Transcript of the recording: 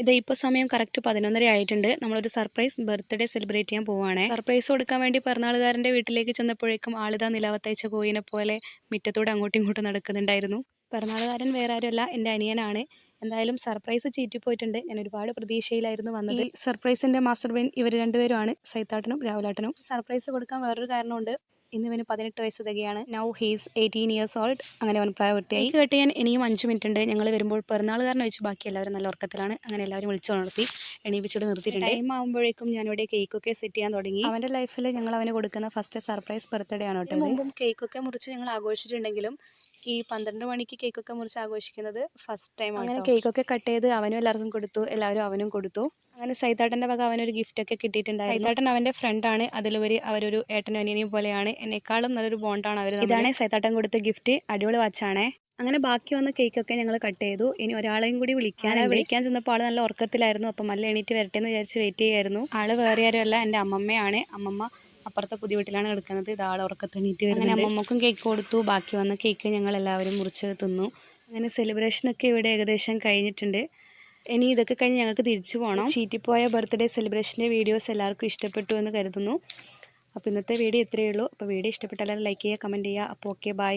ഇത് ഇപ്പോൾ സമയം കറക്റ്റ് 11:30 ആയിട്ടുണ്ട്. നമ്മളൊരു സർപ്രൈസ് ബർത്ത്ഡേ സെലിബ്രേറ്റ് ചെയ്യാൻ പോവുകയാണ്. സർപ്രൈസ് കൊടുക്കാൻ വേണ്ടി പിറന്നാളുകാരൻ്റെ വീട്ടിലേക്ക് ചെന്നപ്പോഴേക്കും ആളിതാ നിലവത്തയച്ച കോയിനെ പോലെ മുറ്റത്തൂടെ അങ്ങോട്ടും ഇങ്ങോട്ടും നടക്കുന്നുണ്ടായിരുന്നു. പിറന്നാളുകാരൻ വേറെ ആരുമല്ല, എൻ്റെ അനിയനാണ്. എന്തായാലും സർപ്രൈസ് ചീറ്റിപ്പോയിട്ടുണ്ട്. ഞാൻ ഒരുപാട് പ്രതീക്ഷയിലായിരുന്നു വന്നത്. ഈ സർപ്രൈസിൻ്റെ മാസ്റ്റർ മൈൻഡ് ഇവർ രണ്ടുപേരുമാണ്, സൈത്താട്ടനും രാഹുലാട്ടനും. സർപ്രൈസ് കൊടുക്കാൻ വേറൊരു കാരണമുണ്ട്. ഇന്ന് ഇവന് 18 വയസ്സ് തികയാണ്. Now he's 18 years old. അങ്ങനെ അവൻ പ്രായപൂർത്തിയായി. കേട്ട് ഞാൻ ഇനിയും 5 മിനിറ്റ് ഉണ്ട്. ഞങ്ങൾ വരുമ്പോൾ പിറന്നാളുകാരനെ വെച്ച് ബാക്കി എല്ലാവരും നല്ല ഉറക്കത്തിലാണ്. അങ്ങനെ എല്ലാവരും വിളിച്ചു നിർത്തി എണീപ്പിച്ചിട്ട് നിർത്തിയിട്ടുണ്ട്. ടൈം ആകുമ്പോഴേക്കും ഞാനിവിടെ കേക്കൊക്കെ സെറ്റ് ചെയ്യാൻ തുടങ്ങി. അവൻ്റെ ലൈഫിൽ ഞങ്ങൾ അവന് കൊടുക്കുന്ന ഫസ്റ്റ് സർപ്രൈസ് ബർത്ത്ഡേ ആണ് കേട്ടോ. മുമ്പും കേക്കൊക്കെ മുറിച്ച് ഞങ്ങൾ ആഘോഷിച്ചിട്ടുണ്ടെങ്കിലും ഈ 12 മണിക്ക് കേക്കൊക്കെ മുറിച്ച് ആഘോഷിക്കുന്നത് ഫസ്റ്റ് ടൈം ആണ്. അങ്ങനെ കേക്കൊക്കെ കട്ട് ചെയ്ത് അവനും എല്ലാവർക്കും കൊടുത്തു, എല്ലാവരും അവനും കൊടുത്തു. അങ്ങനെ സൈതാട്ടൻ്റെ വക അവനൊരു ഗിഫ്റ്റൊക്കെ കിട്ടിയിട്ടുണ്ടായിരുന്നു. സൈതാട്ടൻ അവൻ്റെ ഫ്രണ്ടാണ്, അതിലുപരി അവരൊരു ഏട്ടനും അനിയനെയും പോലെയാണ്. എന്നെക്കാളും നല്ലൊരു ബോണ്ടാണ് അവർ. ഇതാണ് സൈതാട്ടൻ കൊടുത്ത ഗിഫ്റ്റ്, അടിപൊളി വാച്ചാണേ. അങ്ങനെ ബാക്കി വന്ന കേക്കൊക്കെ ഞങ്ങൾ കട്ട് ചെയ്തു. ഇനി ഒരാളെയും കൂടി വിളിക്കാൻ ചെന്നപ്പോൾ ആൾ നല്ല ഉറക്കത്തിലായിരുന്നു. അപ്പം നല്ല എണീറ്റ് വരട്ടെ എന്ന് വിചാരിച്ച് വെയിറ്റ് ചെയ്യായിരുന്നു. ആൾ വേറെ ആരുമല്ല, എൻ്റെ അമ്മമ്മയാണ്. അമ്മമ്മ അപ്പുറത്തെ പുതിയ വീട്ടിലാണ് കിടക്കുന്നത്. ഇത് ആൾ ഉറക്കത്തെണീറ്റ് വരുന്നത്. അങ്ങനെ അമ്മമ്മക്കും കേക്ക് കൊടുത്തു. ബാക്കി വന്ന കേക്ക് ഞങ്ങൾ എല്ലാവരും മുറിച്ച് തിന്നു. അങ്ങനെ സെലിബ്രേഷനൊക്കെ ഇവിടെ ഏകദേശം കഴിഞ്ഞിട്ടുണ്ട്. ഇനി ഇതൊക്കെ കഴിഞ്ഞ് ഞങ്ങൾക്ക് തിരിച്ചു പോകണം. ചീറ്റിപ്പോയ ബർത്ത്ഡേ സെലിബ്രേഷൻ്റെ വീഡിയോസ് എല്ലാവർക്കും ഇഷ്ടപ്പെട്ടു എന്ന് കരുതുന്നു. അപ്പോൾ ഇന്നത്തെ വീഡിയോ ഇത്രയേ ഉള്ളൂ. അപ്പോൾ വീഡിയോ ഇഷ്ടപ്പെട്ടാൽ ലൈക്ക് ചെയ്യുക, കമൻറ്റ് ചെയ്യുക. അപ്പോൾ ഓക്കെ, ബൈ.